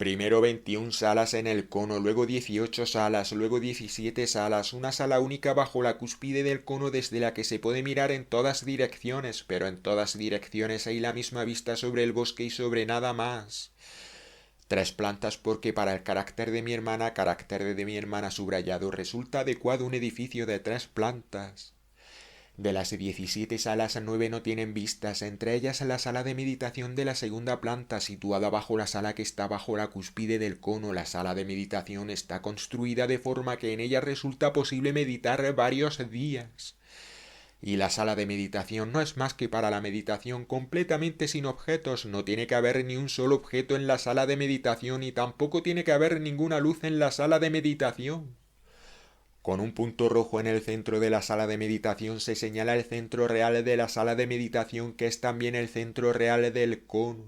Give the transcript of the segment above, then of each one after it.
Primero 21 salas en el cono, luego 18 salas, luego 17 salas, una sala única bajo la cúspide del cono desde la que se puede mirar en todas direcciones, pero en todas direcciones hay la misma vista sobre el bosque y sobre nada más. 3 plantas porque para el carácter de mi hermana subrayado, resulta adecuado un edificio de 3 plantas. De las 17 salas, 9 no tienen vistas, entre ellas la sala de meditación de la segunda planta, situada bajo la sala que está bajo la cúspide del cono. La sala de meditación está construida de forma que en ella resulta posible meditar varios días. Y la sala de meditación no es más que para la meditación completamente sin objetos. No tiene que haber ni un solo objeto en la sala de meditación y tampoco tiene que haber ninguna luz en la sala de meditación. Con un punto rojo en el centro de la sala de meditación se señala el centro real de la sala de meditación, que es también el centro real del cono.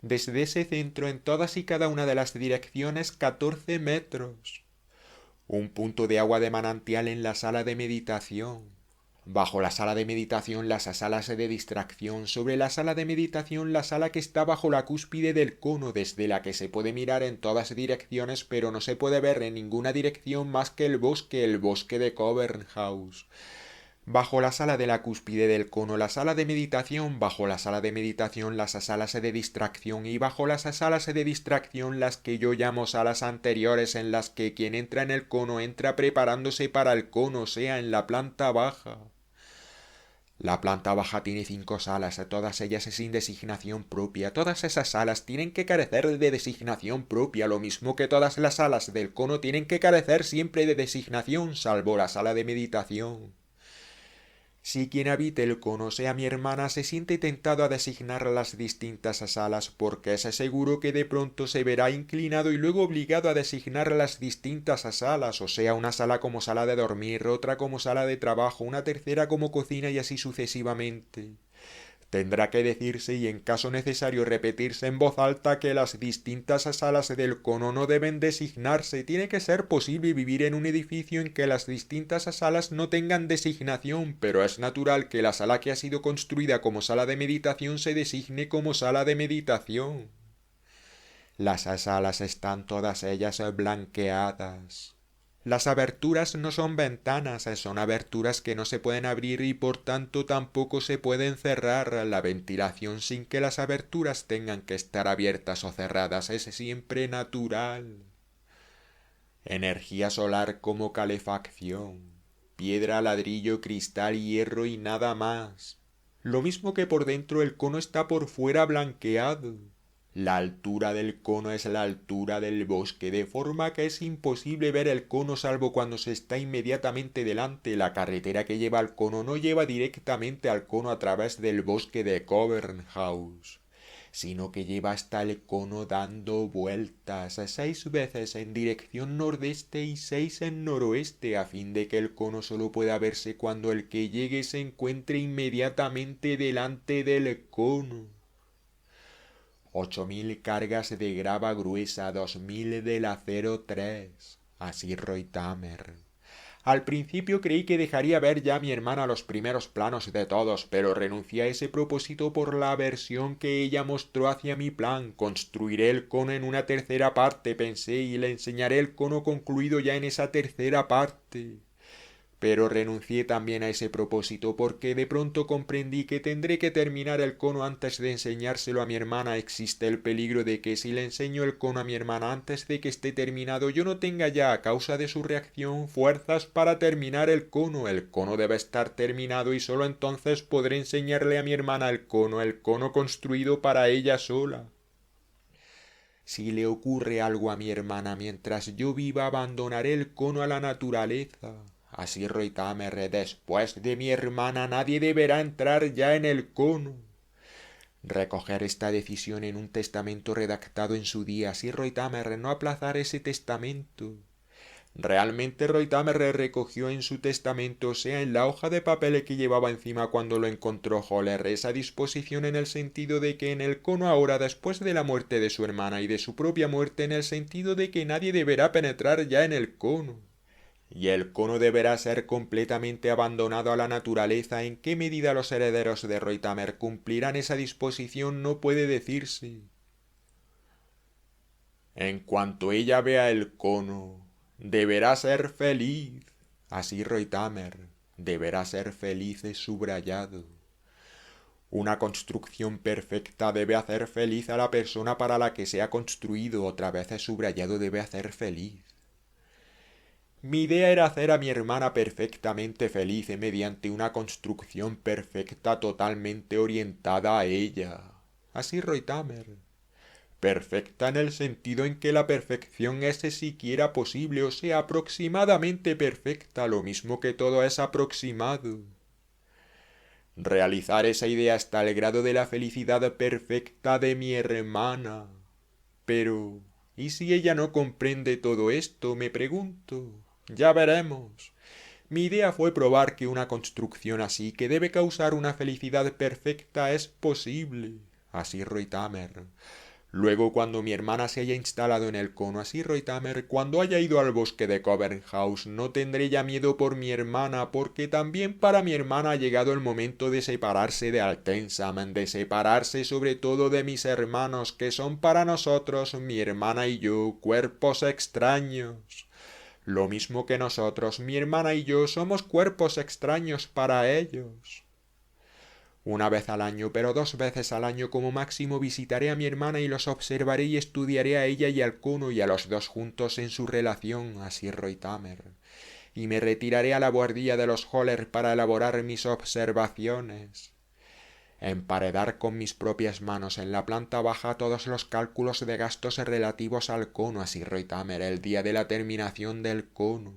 Desde ese centro en todas y cada una de las direcciones 14 metros. Un punto de agua de manantial en la sala de meditación. Bajo la sala de meditación las salas de distracción, sobre la sala de meditación la sala que está bajo la cúspide del cono, desde la que se puede mirar en todas direcciones, pero no se puede ver en ninguna dirección más que el bosque de Covern House. Bajo la sala de la cúspide del cono, la sala de meditación, bajo la sala de meditación las salas de distracción y bajo las salas de distracción las que yo llamo salas anteriores, en las que quien entra en el cono entra preparándose para el cono, sea en la planta baja. La planta baja tiene 5 salas, todas ellas sin designación propia. Todas esas salas tienen que carecer de designación propia, lo mismo que todas las salas del cono tienen que carecer siempre de designación, salvo la sala de meditación. Si quien habite el cono, sea mi hermana, se siente tentado a designar las distintas salas, porque es seguro que de pronto se verá inclinado y luego obligado a designar las distintas salas, o sea, una sala como sala de dormir, otra como sala de trabajo, una tercera como cocina y así sucesivamente. Tendrá que decirse y en caso necesario repetirse en voz alta que las distintas salas del cono no deben designarse. Tiene que ser posible vivir en un edificio en que las distintas salas no tengan designación, pero es natural que la sala que ha sido construida como sala de meditación se designe como sala de meditación. Las salas están todas ellas blanqueadas. Las aberturas no son ventanas, son aberturas que no se pueden abrir y por tanto tampoco se pueden cerrar. La ventilación sin que las aberturas tengan que estar abiertas o cerradas es siempre natural. Energía solar como calefacción. Piedra, ladrillo, cristal, hierro y nada más. Lo mismo que por dentro el cono está por fuera blanqueado. La altura del cono es la altura del bosque, de forma que es imposible ver el cono salvo cuando se está inmediatamente delante. La carretera que lleva al cono no lleva directamente al cono a través del bosque de Covern House, sino que lleva hasta el cono dando vueltas 6 veces en dirección nordeste y 6 en noroeste, a fin de que el cono solo pueda verse cuando el que llegue se encuentre inmediatamente delante del cono. 8.000 cargas de grava gruesa, 2.000 del acero 3. Así Reutemer. Al principio creí que dejaría ver ya a mi hermana los primeros planos de todos, pero renuncié a ese propósito por la aversión que ella mostró hacia mi plan. Construiré el cono en una tercera parte, pensé, y le enseñaré el cono concluido ya en esa tercera parte. Pero renuncié también a ese propósito porque de pronto comprendí que tendré que terminar el cono antes de enseñárselo a mi hermana. Existe el peligro de que si le enseño el cono a mi hermana antes de que esté terminado, yo no tenga ya, a causa de su reacción, fuerzas para terminar el cono. El cono debe estar terminado y sólo entonces podré enseñarle a mi hermana el cono construido para ella sola. Si le ocurre algo a mi hermana mientras yo viva, abandonaré el cono a la naturaleza. Así Reutemer, después de mi hermana nadie deberá entrar ya en el cono. Recoger esta decisión en un testamento redactado en su día, así Reutemer, no aplazar ese testamento. Realmente Reutemer recogió en su testamento, o sea, en la hoja de papel que llevaba encima cuando lo encontró Holler, esa disposición en el sentido de que en el cono ahora, después de la muerte de su hermana y de su propia muerte, en el sentido de que nadie deberá penetrar ya en el cono. Y el cono deberá ser completamente abandonado a la naturaleza. ¿En qué medida los herederos de Reutemer cumplirán esa disposición no puede decirse? En cuanto ella vea el cono, deberá ser feliz. Así Reutemer, deberá ser feliz es subrayado. Una construcción perfecta debe hacer feliz a la persona para la que se ha construido, otra vez es subrayado debe hacer feliz. Mi idea era hacer a mi hermana perfectamente feliz mediante una construcción perfecta totalmente orientada a ella. Así Reutemer. Perfecta en el sentido en que la perfección es siquiera posible, o sea, aproximadamente perfecta, lo mismo que todo es aproximado. Realizar esa idea hasta el grado de la felicidad perfecta de mi hermana. Pero, ¿y si ella no comprende todo esto? Me pregunto. Ya veremos. Mi idea fue probar que una construcción así, que debe causar una felicidad perfecta, es posible. Así Reutemer. Luego, cuando mi hermana se haya instalado en el cono, así Reutemer, cuando haya ido al bosque de Covernhouse, no tendré ya miedo por mi hermana, porque también para mi hermana ha llegado el momento de separarse de Altensam, de separarse sobre todo de mis hermanos, que son para nosotros, mi hermana y yo, cuerpos extraños. Lo mismo que nosotros, mi hermana y yo, somos cuerpos extraños para ellos. Una vez al año, pero 2 veces al año como máximo visitaré a mi hermana y los observaré y estudiaré a ella y al cono y a los dos juntos en su relación, así Reutemer. Y me retiraré a la buhardilla de los Höller para elaborar mis observaciones. Emparedar con mis propias manos en la planta baja todos los cálculos de gastos relativos al cono, así Reutemer, el día de la terminación del cono.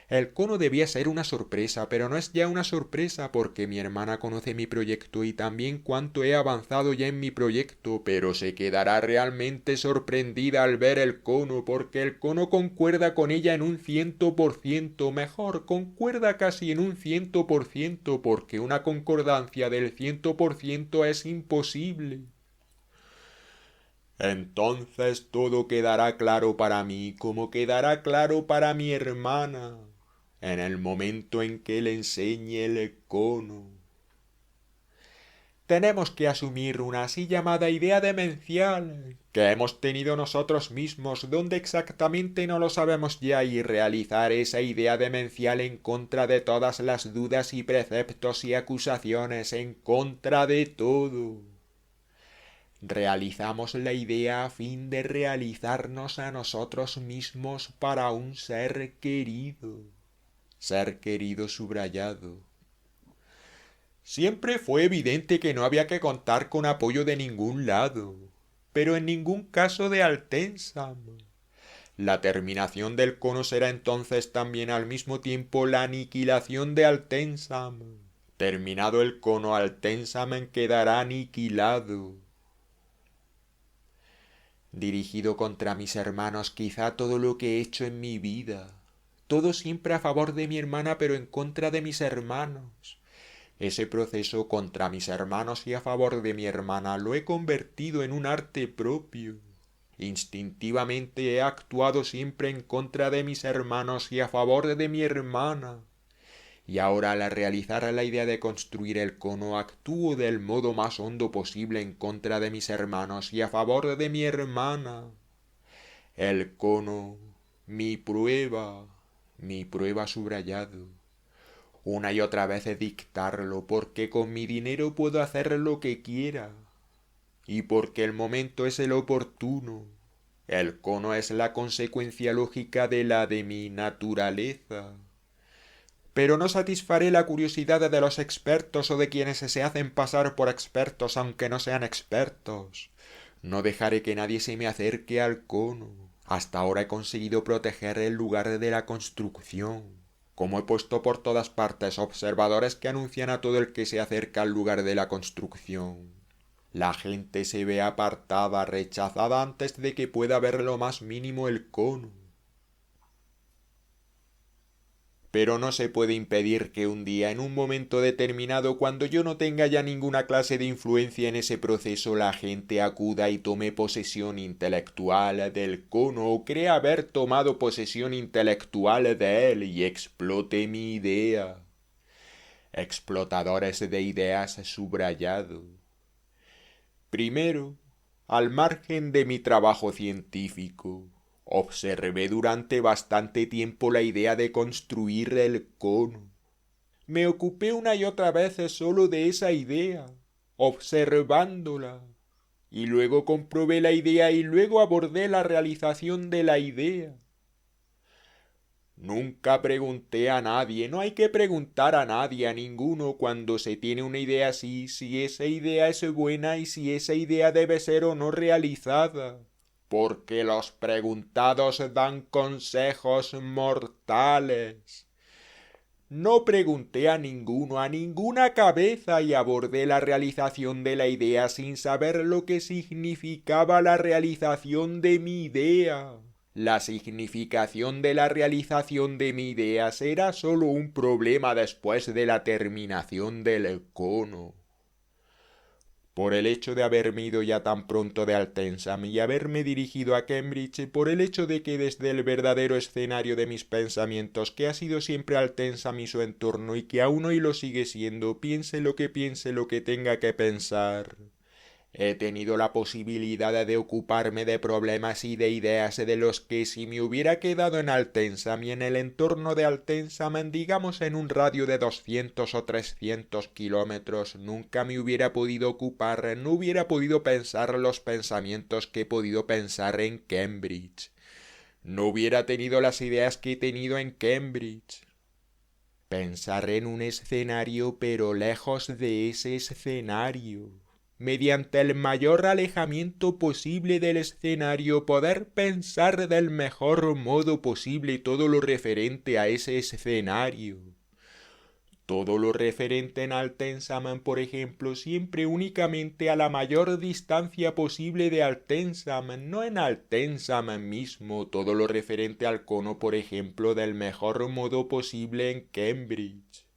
El cono debía ser una sorpresa, pero no es ya una sorpresa porque mi hermana conoce mi proyecto y también cuánto he avanzado ya en mi proyecto, pero se quedará realmente sorprendida al ver el cono porque el cono concuerda con ella en un 100%, mejor, concuerda casi en un 100% porque una concordancia del 100% es imposible. Entonces todo quedará claro para mí como quedará claro para mi hermana en el momento en que le enseñe el cono. Tenemos que asumir una así llamada idea demencial que hemos tenido nosotros mismos, donde exactamente no lo sabemos ya, y realizar esa idea demencial en contra de todas las dudas y preceptos y acusaciones, en contra de todo. Realizamos la idea a fin de realizarnos a nosotros mismos para un ser querido. Ser querido subrayado. Siempre fue evidente que no había que contar con apoyo de ningún lado, pero en ningún caso de Altensam. La terminación del cono será entonces también al mismo tiempo la aniquilación de Altensam. Terminado el cono, Altensam quedará aniquilado. Dirigido contra mis hermanos quizá todo lo que he hecho en mi vida. Todo siempre a favor de mi hermana pero en contra de mis hermanos. Ese proceso contra mis hermanos y a favor de mi hermana lo he convertido en un arte propio. Instintivamente he actuado siempre en contra de mis hermanos y a favor de mi hermana. Y ahora al realizar la idea de construir el cono actúo del modo más hondo posible en contra de mis hermanos y a favor de mi hermana. El cono, mi prueba subrayado. Una y otra vez dictarlo, porque con mi dinero puedo hacer lo que quiera, y porque el momento es el oportuno. El cono es la consecuencia lógica de la de mi naturaleza. Pero no satisfaré la curiosidad de los expertos o de quienes se hacen pasar por expertos aunque no sean expertos. No dejaré que nadie se me acerque al cono. Hasta ahora he conseguido proteger el lugar de la construcción. Como he puesto por todas partes observadores que anuncian a todo el que se acerca al lugar de la construcción. La gente se ve apartada, rechazada antes de que pueda ver lo más mínimo el cono. Pero no se puede impedir que un día, en un momento determinado, cuando yo no tenga ya ninguna clase de influencia en ese proceso, la gente acuda y tome posesión intelectual del cono o crea haber tomado posesión intelectual de él y explote mi idea. Explotadores de ideas subrayado. Primero, Al margen de mi trabajo científico, observé durante bastante tiempo la idea de construir el cono. Me ocupé una y otra vez solo de esa idea, observándola, y luego comprobé la idea y luego abordé la realización de la idea. Nunca pregunté a nadie, no hay que preguntar a nadie, a ninguno, cuando se tiene una idea así, si esa idea es buena y si esa idea debe ser o no realizada. Porque los preguntados dan consejos mortales. No pregunté a ninguno, a ninguna cabeza y abordé la realización de la idea sin saber lo que significaba la realización de mi idea. La significación de la realización de mi idea será solo un problema después de la terminación del cono. Por el hecho de haberme ido ya tan pronto de Altensam y haberme dirigido a Cambridge, por el hecho de que desde el verdadero escenario de mis pensamientos, que ha sido siempre Altensam y su entorno y que aún hoy lo sigue siendo, piense lo que tenga que pensar, he tenido la posibilidad de ocuparme de problemas y de ideas de los que si me hubiera quedado en Altensam y en el entorno de Altensam, digamos en un radio de 200 o 300 kilómetros, nunca me hubiera podido ocupar, no hubiera podido pensar los pensamientos que he podido pensar en Cambridge. No hubiera tenido las ideas que he tenido en Cambridge. Pensar en un escenario pero lejos de ese escenario. Mediante el mayor alejamiento posible del escenario, poder pensar del mejor modo posible todo lo referente a ese escenario. Todo lo referente en Altensam, por ejemplo, siempre únicamente a la mayor distancia posible de Altensam, no en Altensam mismo, todo lo referente al cono, por ejemplo, del mejor modo posible en Cambridge.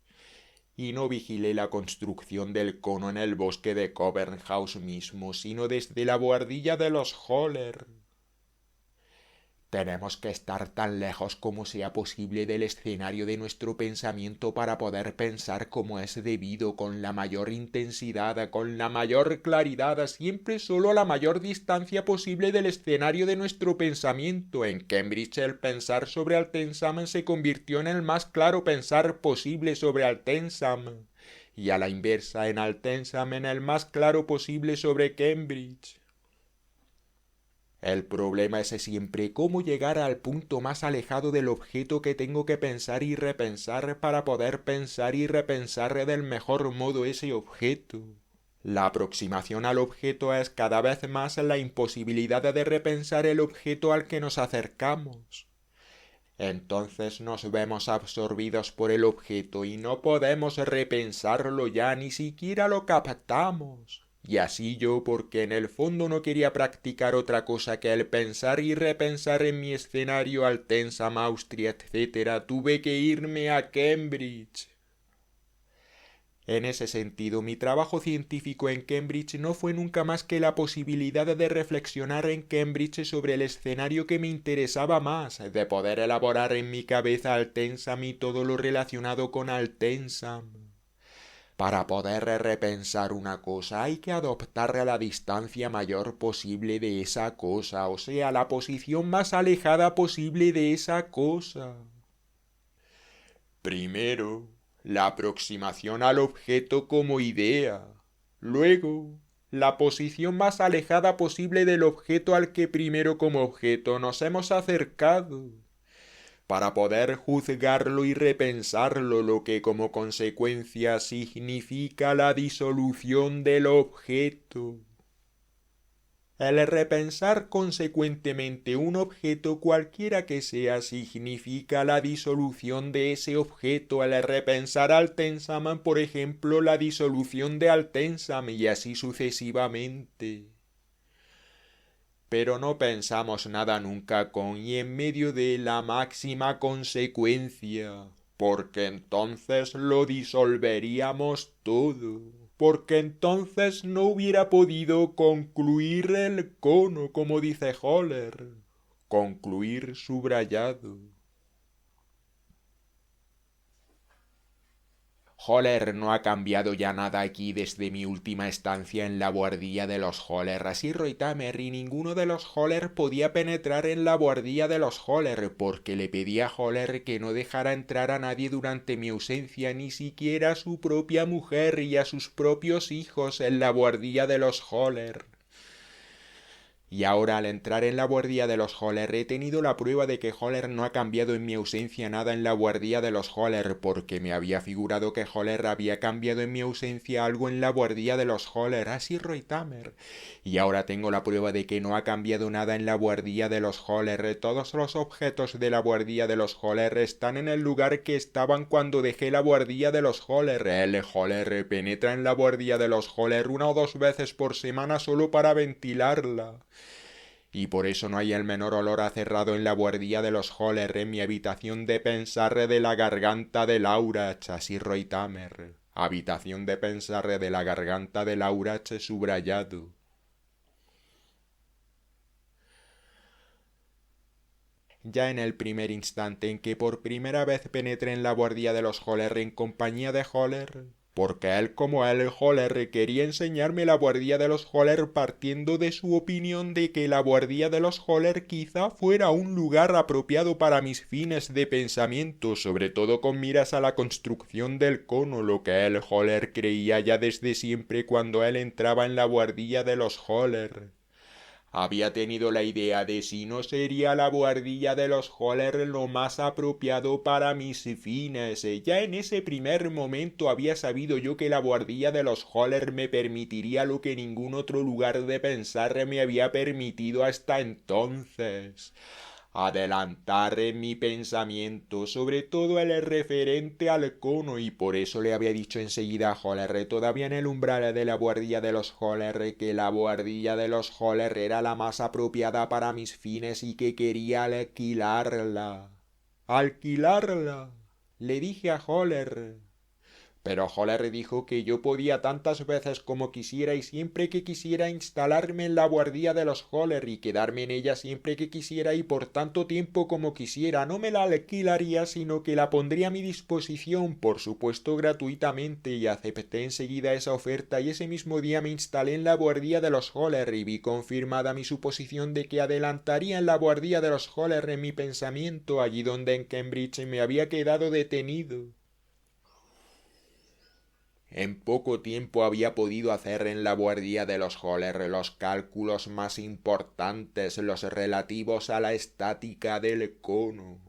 Y no vigilé la construcción del cono en el bosque de Covent House mismo, sino desde la bohardilla de los Holler. Tenemos que estar tan lejos como sea posible del escenario de nuestro pensamiento para poder pensar como es debido, con la mayor intensidad, con la mayor claridad, siempre solo a la mayor distancia posible del escenario de nuestro pensamiento. En Cambridge el pensar sobre Altensam se convirtió en el más claro pensar posible sobre Altensam, y a la inversa en Altensam en el más claro posible sobre Cambridge. El problema es siempre cómo llegar al punto más alejado del objeto que tengo que pensar y repensar para poder pensar y repensar del mejor modo ese objeto. La aproximación al objeto es cada vez más la imposibilidad de repensar el objeto al que nos acercamos. Entonces nos vemos absorbidos por el objeto y no podemos repensarlo ya, ni siquiera lo captamos. Y así yo, porque en el fondo no quería practicar otra cosa que el pensar y repensar en mi escenario Altensam, Austria, etc., tuve que irme a Cambridge. En ese sentido, mi trabajo científico en Cambridge no fue nunca más que la posibilidad de reflexionar en Cambridge sobre el escenario que me interesaba más, de poder elaborar en mi cabeza Altensam y todo lo relacionado con Altensam. Para poder repensar una cosa hay que adoptar la distancia mayor posible de esa cosa, o sea, la posición más alejada posible de esa cosa. Primero, la aproximación al objeto como idea. Luego, la posición más alejada posible del objeto al que primero como objeto nos hemos acercado, para poder juzgarlo y repensarlo, lo que como consecuencia significa la disolución del objeto. El repensar consecuentemente un objeto cualquiera que sea significa la disolución de ese objeto. El repensar Altensam, por ejemplo, la disolución de Altensam y así sucesivamente. Pero no pensamos nada nunca con y en medio de la máxima consecuencia, porque entonces lo disolveríamos todo, porque entonces no hubiera podido concluir el cono, como dice Holler, concluir subrayado. Holler, no ha cambiado ya nada aquí desde mi última estancia en la buhardilla de los Holler. Así Reutemer y ninguno de los Holler podía penetrar en la buhardilla de los Holler, porque le pedí a Holler que no dejara entrar a nadie durante mi ausencia, ni siquiera a su propia mujer y a sus propios hijos en la buhardilla de los Holler. Y ahora, al entrar en la buhardilla de los Holler, he tenido la prueba de que Holler no ha cambiado en mi ausencia nada en la buhardilla de los Holler, porque me había figurado que Holler había cambiado en mi ausencia algo en la buhardilla de los Holler, así Reutemer. Y ahora tengo la prueba de que no ha cambiado nada en la buhardilla de los Holler. Todos los objetos de la buhardilla de los Holler están en el lugar que estaban cuando dejé la buhardilla de los Holler. El Holler penetra en la buhardilla de los Holler 1 o 2 veces por semana solo para ventilarla. Y por eso no hay el menor olor a cerrado en la buhardilla de los Holler, en mi habitación de pensar de la garganta de Laurach, así Reutemer. Habitación de pensar de la garganta de Laurach subrayado. Ya en el primer instante en que por primera vez penetré en la buhardilla de los Holler en compañía de Holler, porque él como él, Holler, quería enseñarme la buhardilla de los Holler partiendo de su opinión de que la buhardilla de los Holler quizá fuera un lugar apropiado para mis fines de pensamiento, sobre todo con miras a la construcción del cono, lo que él, Holler, creía ya desde siempre cuando él entraba en la buhardilla de los Holler. Había tenido la idea de si no sería la buhardilla de los Holler lo más apropiado para mis fines. Ya en ese primer momento había sabido yo que la buhardilla de los Holler me permitiría lo que ningún otro lugar de pensar me había permitido hasta entonces. Adelantar en mi pensamiento, sobre todo el referente al cono, y por eso le había dicho enseguida a Holler, todavía en el umbral de la buhardilla de los Holler, que la buhardilla de los Holler era la más apropiada para mis fines y que quería alquilarla. ¡Alquilarla! Le dije a Holler. Pero Holler dijo que yo podía tantas veces como quisiera y siempre que quisiera instalarme en la buhardilla de los Holler y quedarme en ella siempre que quisiera y por tanto tiempo como quisiera. No me la alquilaría, sino que la pondría a mi disposición, por supuesto gratuitamente, y acepté enseguida esa oferta y ese mismo día me instalé en la buhardilla de los Holler y vi confirmada mi suposición de que adelantaría en la buhardilla de los Holler en mi pensamiento, allí donde en Cambridge me había quedado detenido. En poco tiempo había podido hacer en la buhardilla de los Holler los cálculos más importantes, los relativos a la estática del cono.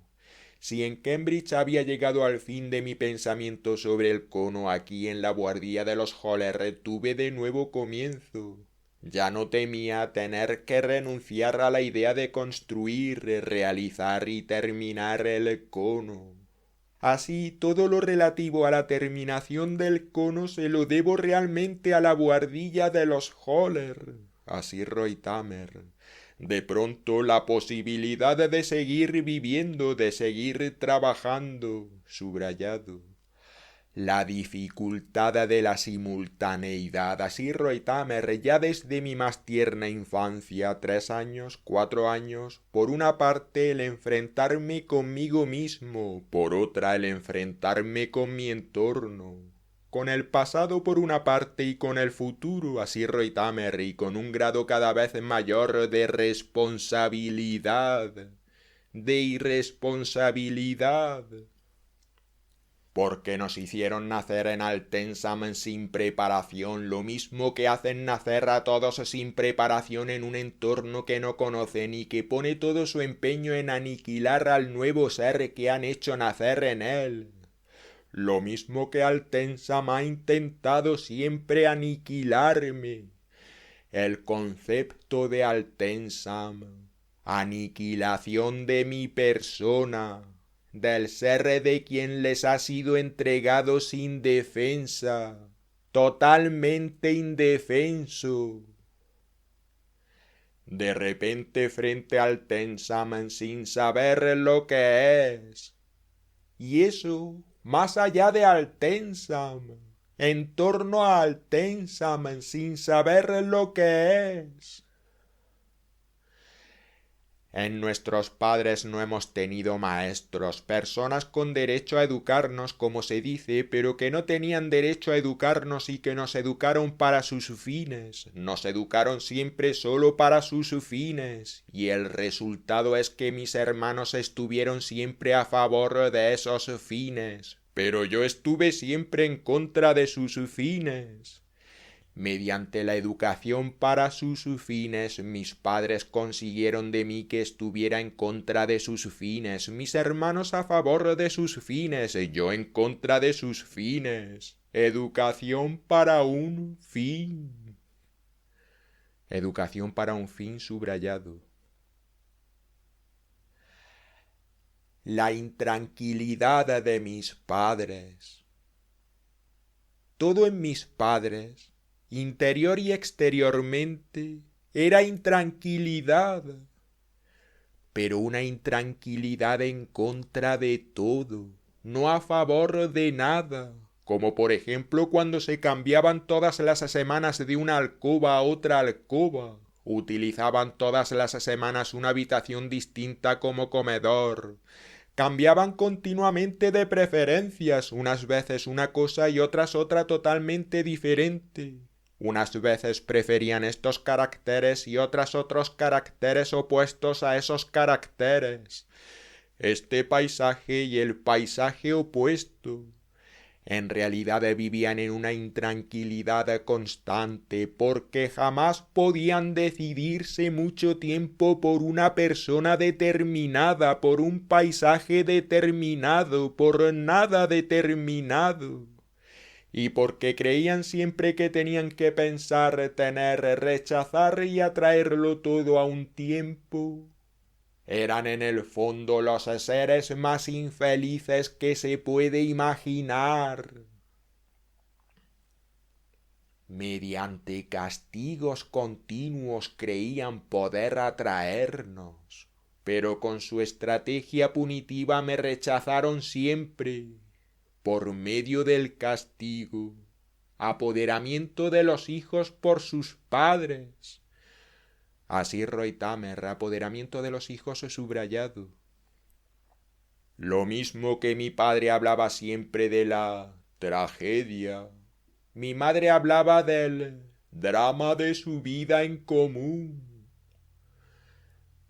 Si en Cambridge había llegado al fin de mi pensamiento sobre el cono, aquí en la buhardilla de los Holler tuve de nuevo comienzo. Ya no temía tener que renunciar a la idea de construir, realizar y terminar el cono. Así, todo lo relativo a la terminación del cono se lo debo realmente a la buhardilla de los Holler. Así Reutemer. De pronto la posibilidad de seguir viviendo, de seguir trabajando, subrayado. La dificultad de la simultaneidad, así Reutemer, ya desde mi más tierna infancia, 3 años, 4 años, por una parte el enfrentarme conmigo mismo, por otra el enfrentarme con mi entorno, con el pasado por una parte y con el futuro, así Reutemer, y con un grado cada vez mayor de responsabilidad, de irresponsabilidad. Porque nos hicieron nacer en Altensam sin preparación, lo mismo que hacen nacer a todos sin preparación en un entorno que no conocen y que pone todo su empeño en aniquilar al nuevo ser que han hecho nacer en él. Lo mismo que Altensam ha intentado siempre aniquilarme. El concepto de Altensam, aniquilación de mi persona, del ser de quien les ha sido entregado sin defensa, totalmente indefenso. De repente frente al Tensam sin saber lo que es. Y eso, más allá de Altensam, en torno a Altensam sin saber lo que es. En nuestros padres no hemos tenido maestros, personas con derecho a educarnos, como se dice, pero que no tenían derecho a educarnos y que nos educaron para sus fines. Nos educaron siempre solo para sus fines. Y el resultado es que mis hermanos estuvieron siempre a favor de esos fines. Pero yo estuve siempre en contra de sus fines. Mediante la educación para sus fines, mis padres consiguieron de mí que estuviera en contra de sus fines, mis hermanos a favor de sus fines, yo en contra de sus fines. Educación para un fin. Educación para un fin subrayado. La intranquilidad de mis padres. Todo en mis padres, interior y exteriormente, era intranquilidad, pero una intranquilidad en contra de todo, no a favor de nada, como por ejemplo cuando se cambiaban todas las semanas de una alcoba a otra alcoba, utilizaban todas las semanas una habitación distinta como comedor, cambiaban continuamente de preferencias, unas veces una cosa y otras otra totalmente diferente. Unas veces preferían estos caracteres y otras otros caracteres opuestos a esos caracteres. Este paisaje y el paisaje opuesto. En realidad vivían en una intranquilidad constante porque jamás podían decidirse mucho tiempo por una persona determinada, por un paisaje determinado, por nada determinado. Y porque creían siempre que tenían que pensar, tener, rechazar y atraerlo todo a un tiempo. Eran en el fondo los seres más infelices que se puede imaginar. Mediante castigos continuos creían poder atraernos, pero con su estrategia punitiva me rechazaron siempre, por medio del castigo, apoderamiento de los hijos por sus padres. Así Reutemer, apoderamiento de los hijos subrayado. Lo mismo que mi padre hablaba siempre de la tragedia, mi madre hablaba del drama de su vida en común.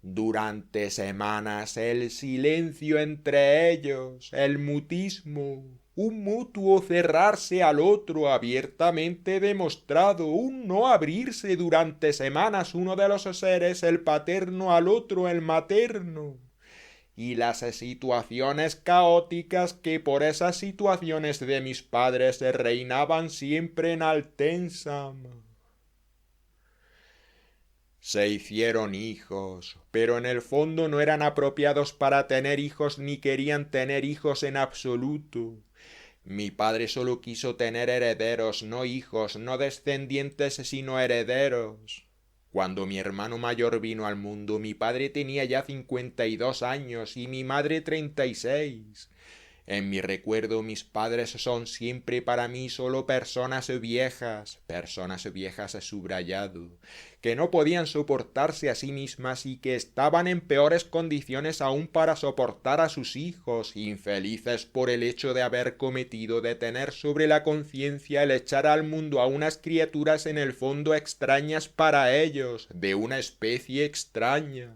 Durante semanas el silencio entre ellos, el mutismo, un mutuo cerrarse al otro abiertamente demostrado, un no abrirse durante semanas uno de los seres, el paterno al otro, el materno, y las situaciones caóticas que por esas situaciones de mis padres reinaban siempre en Altensam. Se hicieron hijos, pero en el fondo no eran apropiados para tener hijos ni querían tener hijos en absoluto. Mi padre solo quiso tener herederos, no hijos, no descendientes, sino herederos. Cuando mi hermano mayor vino al mundo, mi padre tenía ya 52 años y mi madre 36. En mi recuerdo mis padres son siempre para mí solo personas viejas subrayado, que no podían soportarse a sí mismas y que estaban en peores condiciones aún para soportar a sus hijos, infelices por el hecho de haber cometido, de tener sobre la conciencia el echar al mundo a unas criaturas en el fondo extrañas para ellos, de una especie extraña,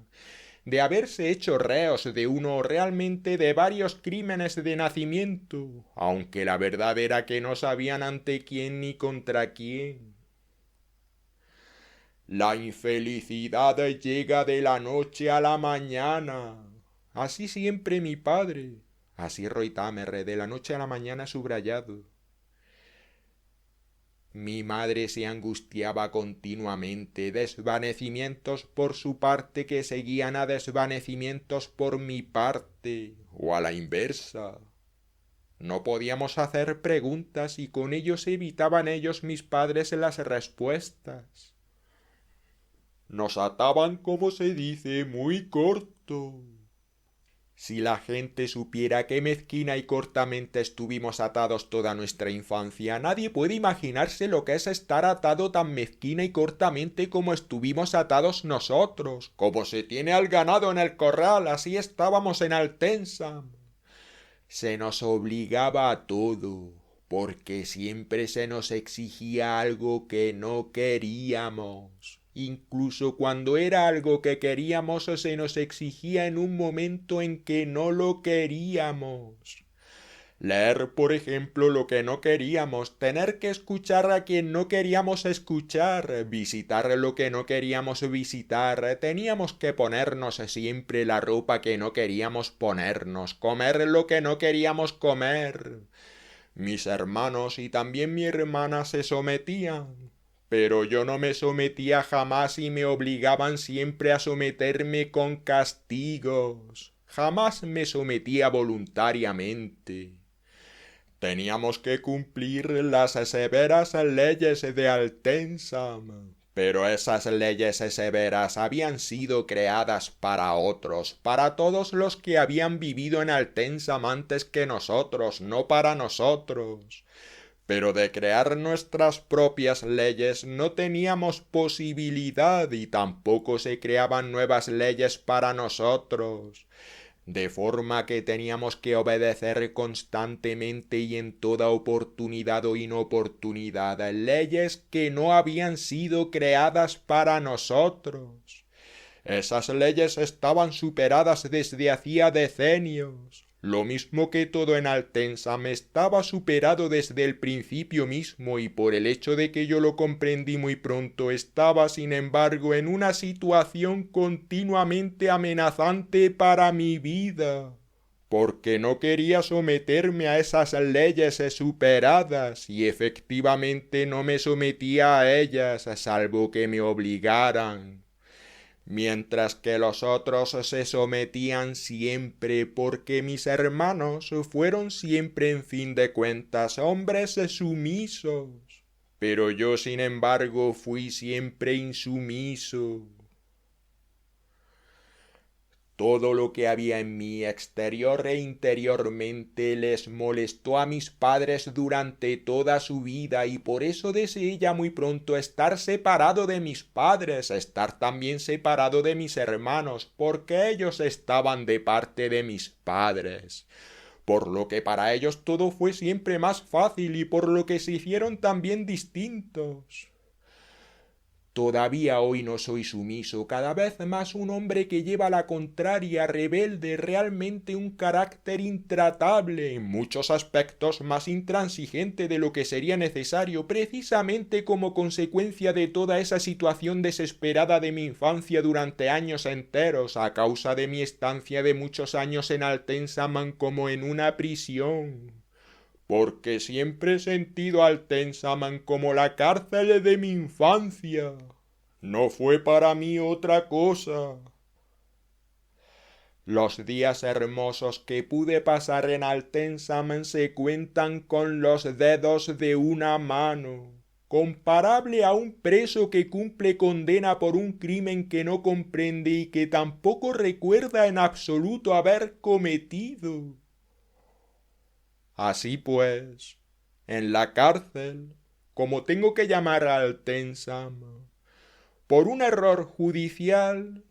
de haberse hecho reos de uno o realmente de varios crímenes de nacimiento, aunque la verdad era que no sabían ante quién ni contra quién. La infelicidad llega de la noche a la mañana. Así siempre mi padre. Así Reutemer, de la noche a la mañana subrayado. Mi madre se angustiaba continuamente, desvanecimientos por su parte que seguían a desvanecimientos por mi parte, o a la inversa. No podíamos hacer preguntas y con ellos evitaban ellos mis padres las respuestas. Nos ataban, como se dice, muy corto. Si la gente supiera qué mezquina y cortamente estuvimos atados toda nuestra infancia, nadie puede imaginarse lo que es estar atado tan mezquina y cortamente como estuvimos atados nosotros. Como se tiene al ganado en el corral, así estábamos en Altensa. Se nos obligaba a todo, porque siempre se nos exigía algo que no queríamos. Incluso cuando era algo que queríamos, se nos exigía en un momento en que no lo queríamos. Leer, por ejemplo, lo que no queríamos, tener que escuchar a quien no queríamos escuchar, visitar lo que no queríamos visitar, teníamos que ponernos siempre la ropa que no queríamos ponernos, comer lo que no queríamos comer. Mis hermanos y también mi hermana se sometían, pero yo no me sometía jamás y me obligaban siempre a someterme con castigos. Jamás me sometía voluntariamente. Teníamos que cumplir las severas leyes de Altensam, pero esas leyes severas habían sido creadas para otros, para todos los que habían vivido en Altensam antes que nosotros, no para nosotros. Pero de crear nuestras propias leyes no teníamos posibilidad y tampoco se creaban nuevas leyes para nosotros. De forma que teníamos que obedecer constantemente y en toda oportunidad o inoportunidad leyes que no habían sido creadas para nosotros. Esas leyes estaban superadas desde hacía decenios. Lo mismo que todo en Altensam estaba superado desde el principio mismo y por el hecho de que yo lo comprendí muy pronto estaba sin embargo en una situación continuamente amenazante para mi vida, porque no quería someterme a esas leyes superadas y efectivamente no me sometía a ellas salvo que me obligaran. Mientras que los otros se sometían siempre porque mis hermanos fueron siempre en fin de cuentas hombres sumisos, pero yo sin embargo fui siempre insumiso. Todo lo que había en mí exterior e interiormente les molestó a mis padres durante toda su vida y por eso deseé ya muy pronto estar separado de mis padres, estar también separado de mis hermanos, porque ellos estaban de parte de mis padres. Por lo que para ellos todo fue siempre más fácil y por lo que se hicieron también distintos. Todavía hoy no soy sumiso, cada vez más un hombre que lleva la contraria, rebelde, realmente un carácter intratable, en muchos aspectos más intransigente de lo que sería necesario, precisamente como consecuencia de toda esa situación desesperada de mi infancia durante años enteros, a causa de mi estancia de muchos años en Altensaman como en una prisión. Porque siempre he sentido Altensaman como la cárcel de mi infancia. No fue para mí otra cosa. Los días hermosos que pude pasar en Altensaman se cuentan con los dedos de una mano, comparable a un preso que cumple condena por un crimen que no comprende y que tampoco recuerda en absoluto haber cometido. Así pues, en la cárcel, como tengo que llamar a Altensam, por un error judicial,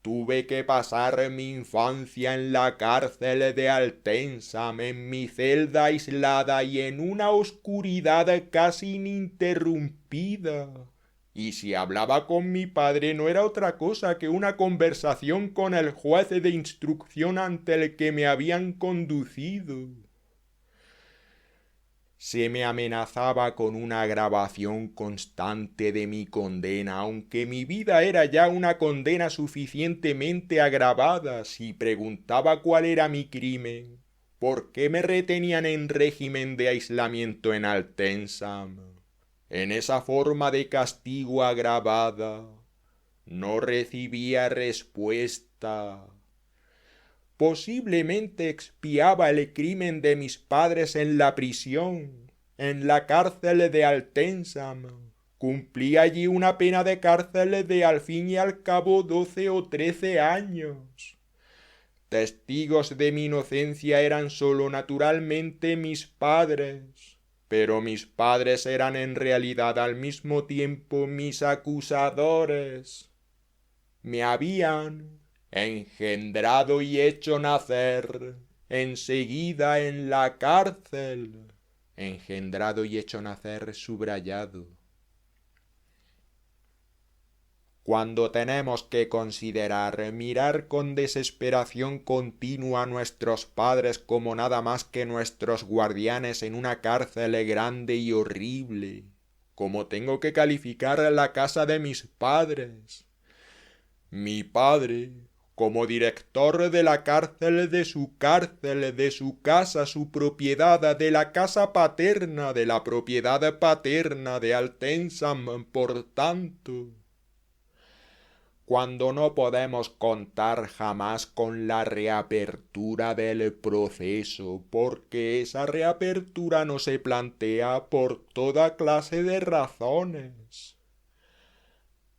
tuve que pasar mi infancia en la cárcel de Altensam, en mi celda aislada y en una oscuridad casi ininterrumpida. Y si hablaba con mi padre no era otra cosa que una conversación con el juez de instrucción ante el que me habían conducido. Se me amenazaba con una agravación constante de mi condena, aunque mi vida era ya una condena suficientemente agravada. Si preguntaba cuál era mi crimen, ¿por qué me retenían en régimen de aislamiento en Altensam? En esa forma de castigo agravada, no recibía respuesta. Posiblemente expiaba el crimen de mis padres en la prisión, en la cárcel de Altensam. Cumplí allí una pena de cárcel de al fin y al cabo 12 o 13 años. Testigos de mi inocencia eran sólo naturalmente mis padres, pero mis padres eran en realidad al mismo tiempo mis acusadores. Me habían engendrado y hecho nacer enseguida en la cárcel. Engendrado y hecho nacer subrayado. Cuando tenemos que considerar, mirar con desesperación continua a nuestros padres como nada más que nuestros guardianes en una cárcel grande y horrible, como tengo que calificar la casa de mis padres. Mi padre, como director de la cárcel, de su casa, su propiedad, de la casa paterna, de la propiedad paterna de Altensam, por tanto, cuando no podemos contar jamás con la reapertura del proceso, porque esa reapertura no se plantea por toda clase de razones.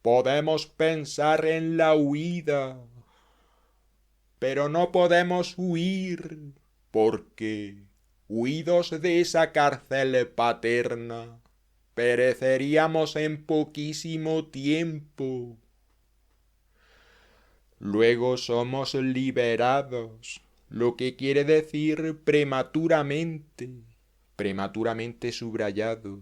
Podemos pensar en la huida, pero no podemos huir, porque, huidos de esa cárcel paterna, pereceríamos en poquísimo tiempo. Luego somos liberados, lo que quiere decir prematuramente subrayado.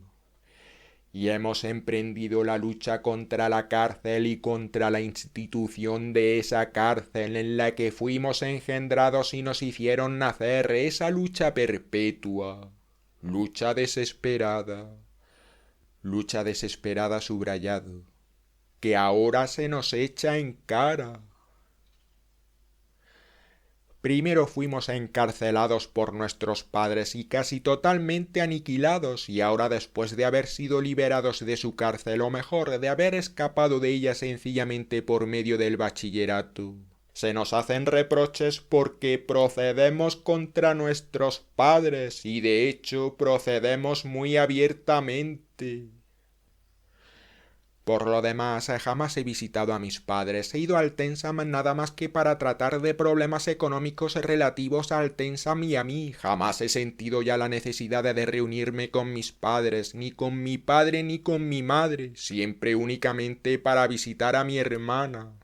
Y hemos emprendido la lucha contra la cárcel y contra la institución de esa cárcel en la que fuimos engendrados y nos hicieron nacer, esa lucha perpetua, lucha desesperada subrayado, que ahora se nos echa en cara. Primero fuimos encarcelados por nuestros padres y casi totalmente aniquilados, y ahora, después de haber sido liberados de su cárcel, o mejor, de haber escapado de ella sencillamente por medio del bachillerato, se nos hacen reproches porque procedemos contra nuestros padres, y de hecho procedemos muy abiertamente. Por lo demás, jamás he visitado a mis padres. He ido a Altensam nada más que para tratar de problemas económicos relativos a Altensam y a mí. Jamás he sentido ya la necesidad de reunirme con mis padres, ni con mi padre ni con mi madre, siempre únicamente para visitar a mi hermana,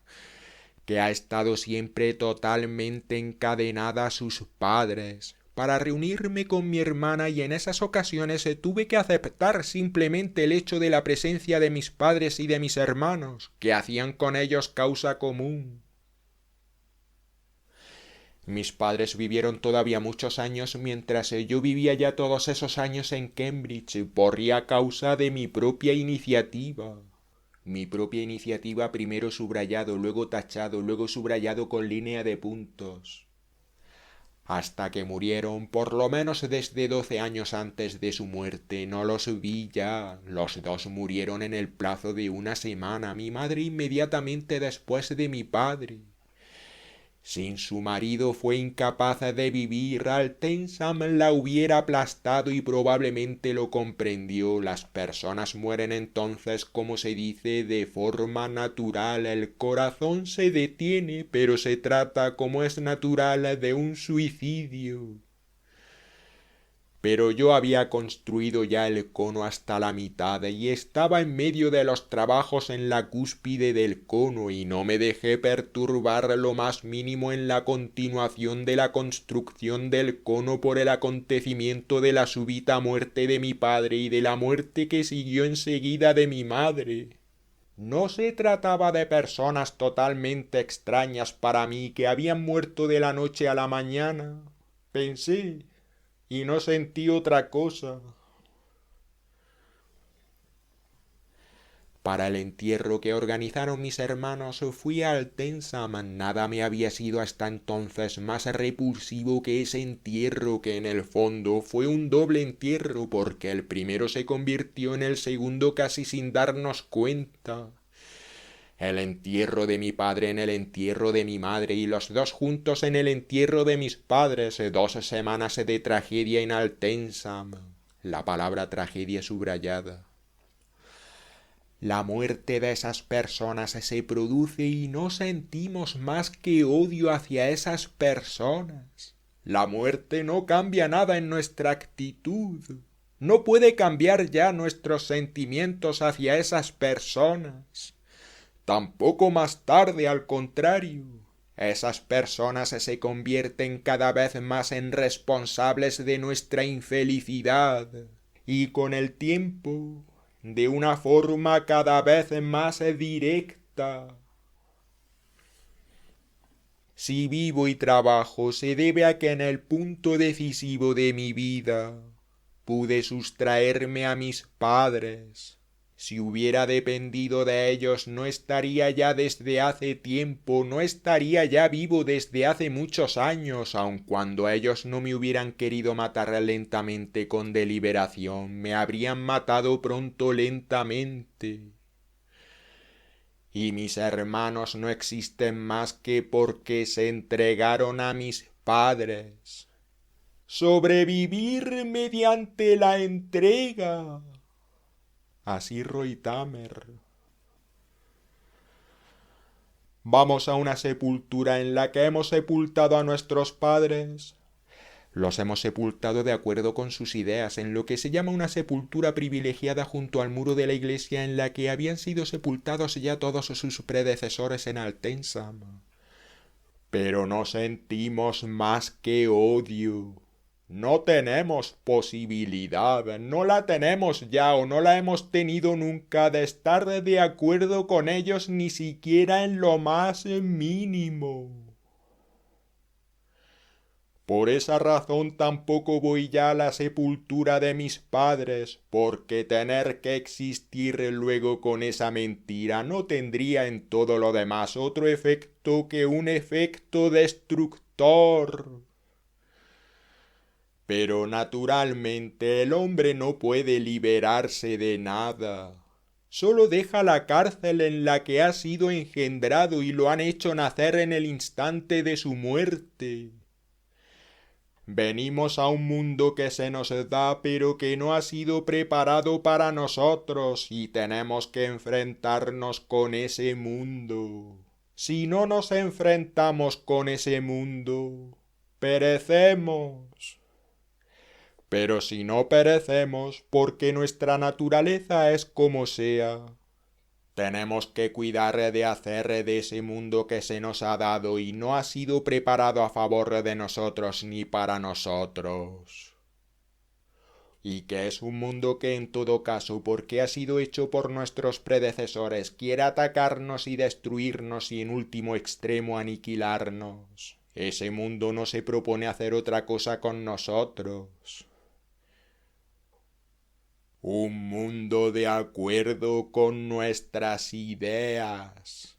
que ha estado siempre totalmente encadenada a sus padres, para reunirme con mi hermana, y en esas ocasiones tuve que aceptar simplemente el hecho de la presencia de mis padres y de mis hermanos, que hacían con ellos causa común. Mis padres vivieron todavía muchos años, mientras yo vivía ya todos esos años en Cambridge, por causa de mi propia iniciativa. Mi propia iniciativa, primero subrayado, luego tachado, luego subrayado con línea de puntos. Hasta que murieron, por lo menos desde 12 años antes de su muerte. No los vi ya. Los dos murieron en el plazo de una semana. Mi madre inmediatamente después de mi padre. Sin su marido fue incapaz de vivir. Altensam la hubiera aplastado y probablemente lo comprendió. Las personas mueren entonces, como se dice, de forma natural. El corazón se detiene, pero se trata, como es natural, de un suicidio. Pero yo había construido ya el cono hasta la mitad y estaba en medio de los trabajos en la cúspide del cono, y no me dejé perturbar lo más mínimo en la continuación de la construcción del cono por el acontecimiento de la súbita muerte de mi padre y de la muerte que siguió enseguida de mi madre. No se trataba de personas totalmente extrañas para mí que habían muerto de la noche a la mañana. Pensé, y no sentí otra cosa. Para el entierro que organizaron mis hermanos fui a Altensam. Nada me había sido hasta entonces más repulsivo que ese entierro, que en el fondo fue un doble entierro, porque el primero se convirtió en el segundo casi sin darnos cuenta. El entierro de mi padre en el entierro de mi madre, y los dos juntos en el entierro de mis padres. 2 semanas de tragedia en Altensam. La palabra tragedia subrayada. La muerte de esas personas se produce y no sentimos más que odio hacia esas personas. La muerte no cambia nada en nuestra actitud. No puede cambiar ya nuestros sentimientos hacia esas personas. Tampoco más tarde, al contrario. Esas personas se convierten cada vez más en responsables de nuestra infelicidad. Y con el tiempo, de una forma cada vez más directa. Si vivo y trabajo se debe a que en el punto decisivo de mi vida pude sustraerme a mis padres. Si hubiera dependido de ellos no estaría ya desde hace tiempo, no estaría ya vivo desde hace muchos años, aun cuando ellos no me hubieran querido matar lentamente con deliberación, me habrían matado pronto lentamente. Y mis hermanos no existen más que porque se entregaron a mis padres. Sobrevivir mediante la entrega. Así Reutemer. Vamos a una sepultura en la que hemos sepultado a nuestros padres. Los hemos sepultado de acuerdo con sus ideas, en lo que se llama una sepultura privilegiada junto al muro de la iglesia en la que habían sido sepultados ya todos sus predecesores en Altensam. Pero no sentimos más que odio. No tenemos posibilidad, no la tenemos ya o no la hemos tenido nunca de estar de acuerdo con ellos ni siquiera en lo más mínimo. Por esa razón tampoco voy ya a la sepultura de mis padres, porque tener que existir luego con esa mentira no tendría en todo lo demás otro efecto que un efecto destructor. Pero naturalmente el hombre no puede liberarse de nada. Solo deja la cárcel en la que ha sido engendrado y lo han hecho nacer en el instante de su muerte. Venimos a un mundo que se nos da pero que no ha sido preparado para nosotros y tenemos que enfrentarnos con ese mundo. Si no nos enfrentamos con ese mundo, perecemos. Pero si no perecemos, porque nuestra naturaleza es como sea, tenemos que cuidar de hacer de ese mundo que se nos ha dado y no ha sido preparado a favor de nosotros ni para nosotros. Y que es un mundo que en todo caso, porque ha sido hecho por nuestros predecesores, quiere atacarnos y destruirnos y en último extremo aniquilarnos. Ese mundo no se propone hacer otra cosa con nosotros. Un mundo de acuerdo con nuestras ideas.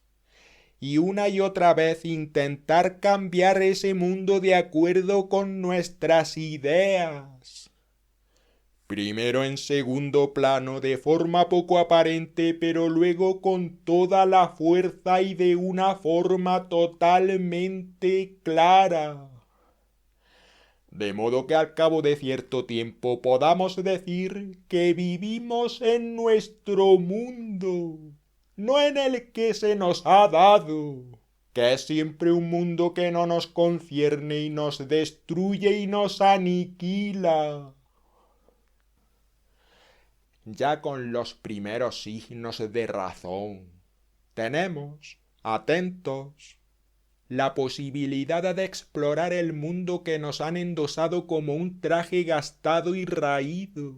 Y una y otra vez intentar cambiar ese mundo de acuerdo con nuestras ideas. Primero en segundo plano, de forma poco aparente, pero luego con toda la fuerza y de una forma totalmente clara. De modo que al cabo de cierto tiempo podamos decir que vivimos en nuestro mundo, no en el que se nos ha dado, que es siempre un mundo que no nos concierne y nos destruye y nos aniquila. Ya con los primeros signos de razón, tenemos, atentos, la posibilidad de explorar el mundo que nos han endosado como un traje gastado y raído,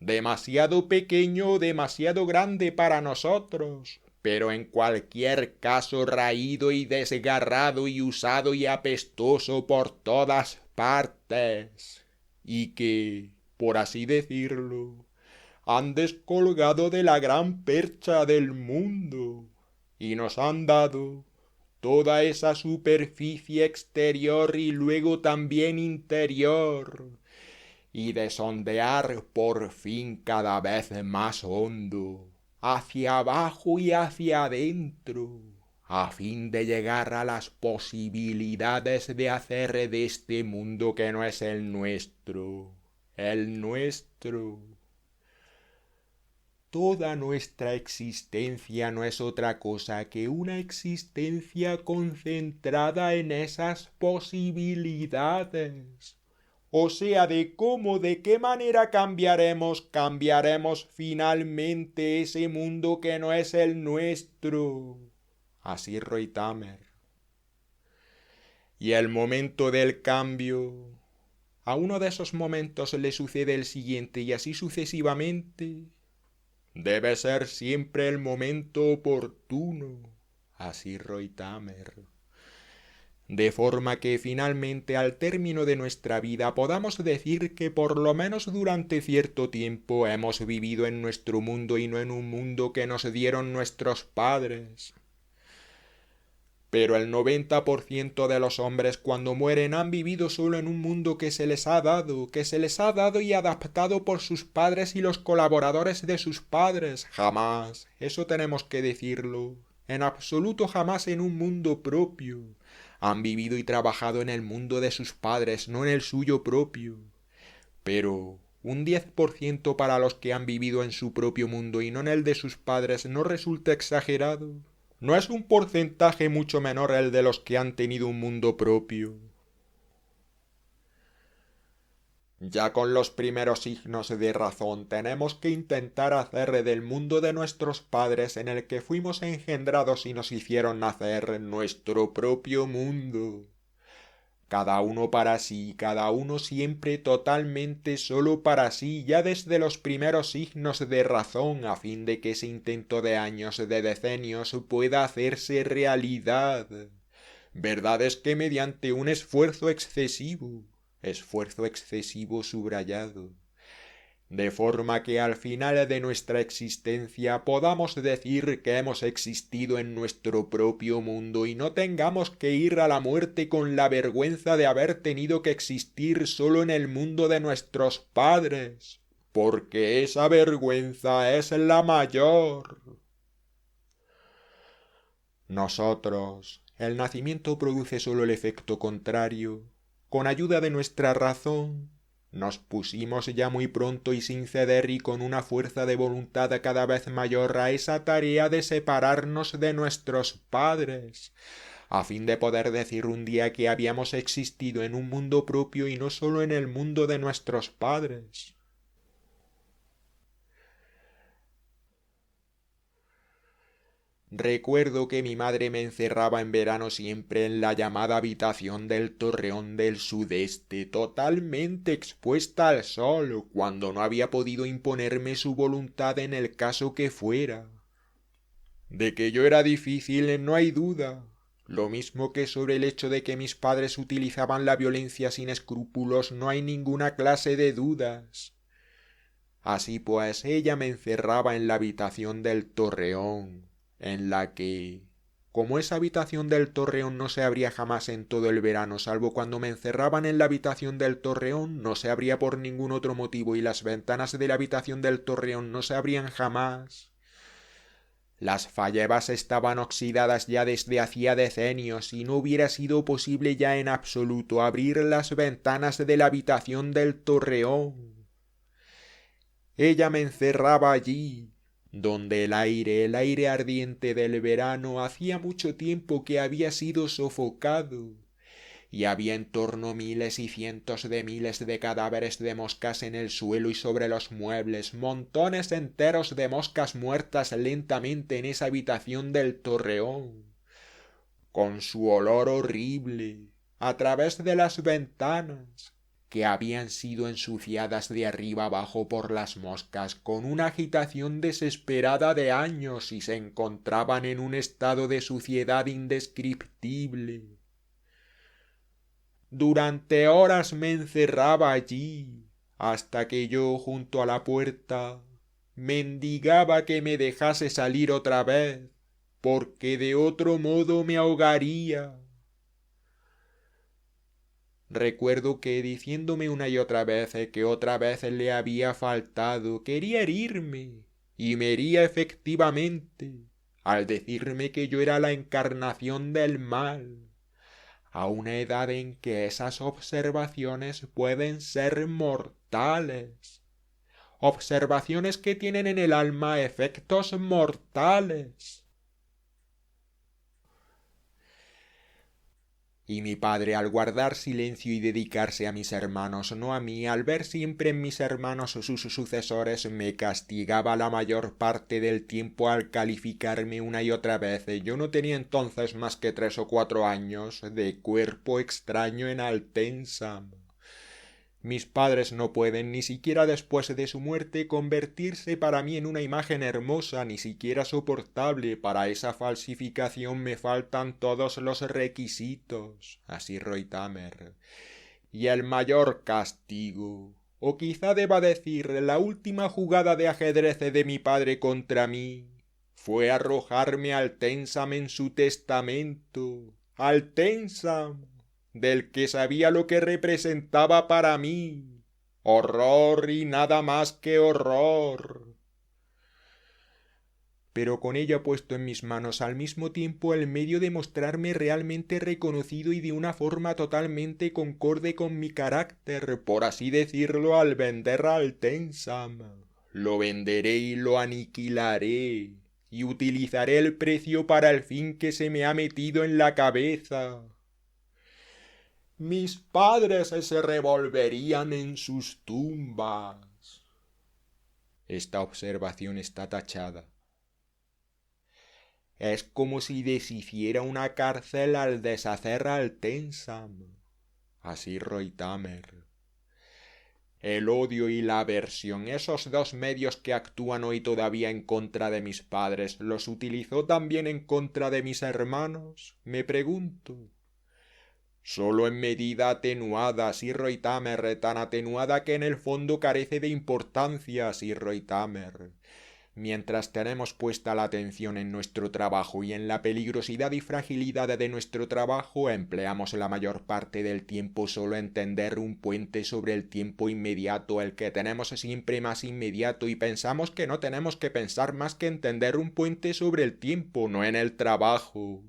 demasiado pequeño o demasiado grande para nosotros, pero en cualquier caso raído y desgarrado y usado y apestoso por todas partes, y que, por así decirlo, han descolgado de la gran percha del mundo, y nos han dado toda esa superficie exterior y luego también interior, y de sondear por fin cada vez más hondo, hacia abajo y hacia adentro, a fin de llegar a las posibilidades de hacer de este mundo que no es el nuestro, Toda nuestra existencia no es otra cosa que una existencia concentrada en esas posibilidades. O sea, de qué manera cambiaremos finalmente ese mundo que no es el nuestro. Así Reutemer. Y el momento del cambio. A uno de esos momentos le sucede el siguiente y así sucesivamente. Debe ser siempre el momento oportuno. Así Reutemer. De forma que finalmente al término de nuestra vida podamos decir que por lo menos durante cierto tiempo hemos vivido en nuestro mundo y no en un mundo que nos dieron nuestros padres. Pero el 90% de los hombres cuando mueren han vivido solo en un mundo que se les ha dado y adaptado por sus padres y los colaboradores de sus padres. Jamás, eso tenemos que decirlo, en absoluto jamás en un mundo propio. Han vivido y trabajado en el mundo de sus padres, no en el suyo propio. Pero un 10% para los que han vivido en su propio mundo y no en el de sus padres no resulta exagerado. ¿No es un porcentaje mucho menor el de los que han tenido un mundo propio? Ya con los primeros signos de razón tenemos que intentar hacer del mundo de nuestros padres en el que fuimos engendrados y nos hicieron nacer nuestro propio mundo. Cada uno para sí, cada uno siempre totalmente solo para sí, ya desde los primeros signos de razón, a fin de que ese intento de años, de decenios, pueda hacerse realidad. Verdad es que mediante un esfuerzo excesivo subrayado, de forma que al final de nuestra existencia podamos decir que hemos existido en nuestro propio mundo y no tengamos que ir a la muerte con la vergüenza de haber tenido que existir solo en el mundo de nuestros padres, porque esa vergüenza es la mayor. Nosotros, el nacimiento produce solo el efecto contrario. Con ayuda de nuestra razón, nos pusimos ya muy pronto y sin ceder y con una fuerza de voluntad cada vez mayor a esa tarea de separarnos de nuestros padres, a fin de poder decir un día que habíamos existido en un mundo propio y no solo en el mundo de nuestros padres. Recuerdo que mi madre me encerraba en verano siempre en la llamada habitación del torreón del sudeste, totalmente expuesta al sol, cuando no había podido imponerme su voluntad en el caso que fuera. De que yo era difícil no hay duda, lo mismo que sobre el hecho de que mis padres utilizaban la violencia sin escrúpulos no hay ninguna clase de dudas. Así pues, ella me encerraba en la habitación del torreón, en la que, como esa habitación del torreón no se abría jamás en todo el verano, salvo cuando me encerraban en la habitación del torreón, no se abría por ningún otro motivo y las ventanas de la habitación del torreón no se abrían jamás. Las fallebas estaban oxidadas ya desde hacía decenios y no hubiera sido posible ya en absoluto abrir las ventanas de la habitación del torreón. Ella me encerraba allí, donde el aire ardiente del verano hacía mucho tiempo que había sido sofocado, y había en torno miles y cientos de miles de cadáveres de moscas en el suelo y sobre los muebles, montones enteros de moscas muertas lentamente en esa habitación del torreón, con su olor horrible, a través de las ventanas, que habían sido ensuciadas de arriba abajo por las moscas con una agitación desesperada de años y se encontraban en un estado de suciedad indescriptible. Durante horas me encerraba allí, hasta que yo, junto a la puerta, mendigaba que me dejase salir otra vez, porque de otro modo me ahogaría. Recuerdo que, diciéndome una y otra vez que otra vez le había faltado, quería herirme, y me hería efectivamente, al decirme que yo era la encarnación del mal, a una edad en que esas observaciones pueden ser mortales. observaciones que tienen en el alma efectos mortales. Y mi padre, al guardar silencio y dedicarse a mis hermanos, no a mí, al ver siempre en mis hermanos sus sucesores, me castigaba la mayor parte del tiempo al calificarme una y otra vez. Yo no tenía entonces más que 3 o 4 años, de cuerpo extraño en Altensam. Mis padres no pueden, ni siquiera después de su muerte, convertirse para mí en una imagen hermosa, ni siquiera soportable. Para esa falsificación me faltan todos los requisitos. Así Reutemer. Y el mayor castigo, o quizá deba decir, la última jugada de ajedrez de mi padre contra mí, fue arrojarme al Tensam en su testamento. ¡Al Tensam! Del que sabía lo que representaba para mí. Horror y nada más que horror. Pero con ella puesto en mis manos al mismo tiempo el medio de mostrarme realmente reconocido y de una forma totalmente concorde con mi carácter, por así decirlo, al vender al Tensam. Lo venderé y lo aniquilaré, y utilizaré el precio para el fin que se me ha metido en la cabeza. Mis padres se revolverían en sus tumbas. Esta observación está tachada. Es como si deshiciera una cárcel al deshacer al Tensam. Así Reutemer. El odio y la aversión, esos dos medios que actúan hoy todavía en contra de mis padres, ¿los utilizó también en contra de mis hermanos? Me pregunto. Solo en medida atenuada, sí Reutemer, tan atenuada que en el fondo carece de importancia, sí Reutemer. Mientras tenemos puesta la atención en nuestro trabajo y en la peligrosidad y fragilidad de nuestro trabajo, empleamos la mayor parte del tiempo solo en tender un puente sobre el tiempo inmediato, el que tenemos siempre más inmediato, y pensamos que no tenemos que pensar más que en tender un puente sobre el tiempo, no en el trabajo.